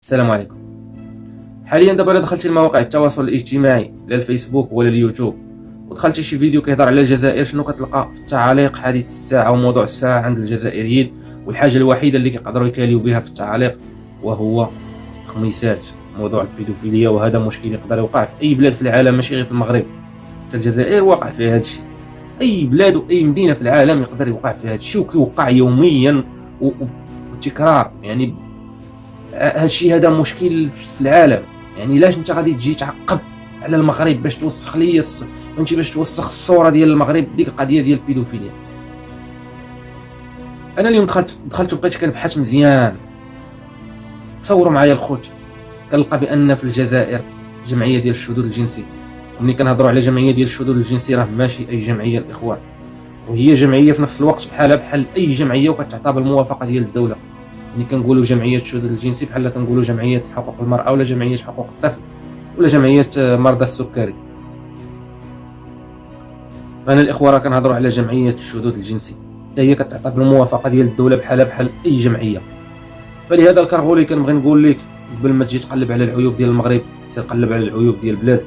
السلام عليكم. حاليا دابا الا دخلتي لمواقع التواصل الاجتماعي لا الفيسبوك ولا اليوتيوب ودخلتي شي فيديو كيهضر على الجزائر، شنو كتلقى في التعاليق؟ حديث الساعه وموضوع الساعه عند الجزائريين، والحاجه الوحيده اللي كيقدروا يكاليو بها في التعاليق وهو خميسات، موضوع البيدوفيليا. وهذا مشكل يقدر يوقع في اي بلاد في العالم، ماشي غير في المغرب، حتى الجزائر واقع فيها هذا الشيء. اي بلاد واي مدينه في العالم يقدر يوقع فيها هذا الشيء، وكيوقع يوميا وتكرار. يعني هذا الشيء هذا مشكل في العالم. يعني علاش انت غادي تجي تعقب على المغرب باش توسخ لي فهمتي، باش توسخ الصوره ديال المغرب، ديك القضيه ديال البيدوفيليا. انا اليوم دخلت وبقيت كنبحث مزيان. تصوروا معايا الخوت، كنلقى بان في الجزائر جمعيه ديال الشذوذ الجنسي. وملي كنهضروا على جمعيه ديال الشذوذ الجنسي راه ماشي اي جمعيه الاخوان، وهي جمعيه في نفس الوقت بحال اي جمعيه وكتعطى بالموافقه ديال الدوله. ملي كنقولوا جمعيه الشذوذ الجنسي بحال كنقولوا جمعيه حقوق المراه ولا جمعيه حقوق الطفل ولا جمعيه مرضى السكري. فانا الاخوه راه كنهضروا على جمعيه الشذوذ الجنسي، حتى هي كتعطى بالموافقه ديال الدوله بحال اي جمعيه. فلهذا الكرغولي كنبغي نقول لك، قبل ما تجي تقلب على العيوب ديال المغرب، سير قلب على العيوب ديال بلادك،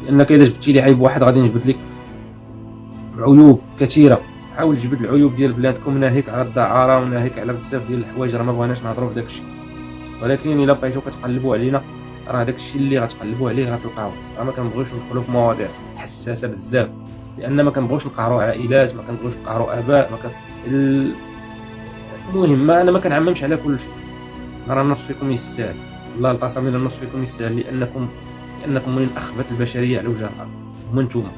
لانك الا جبتي لي عيب واحد غادي نجبد لك عيوب كثيره. حاول تجبد العيوب ديال بلادكم، ناهيك على الدعاره وناهيك على بزاف ديال الحوايج، راه ما بغيناش نهضروا في داك الشيء. ولكن الا بقيتو كتقلبوا علينا، راه داك الشيء اللي غتقلبوا عليه غتلقاوه. راه ما كنبغيوش ندخلوا في مواضيع حساسه بزاف، لان ما كنبغيوش نقهروا عائلات، ما كنبغيوش نقهروا اباء، المهم انا ما كنعممش على كل شيء. راه النص فيكم يستاهل، والله القسم، النص فيكم يستاهل، لانكم من اخبث البشريه على وجه الارض، هما نتوما.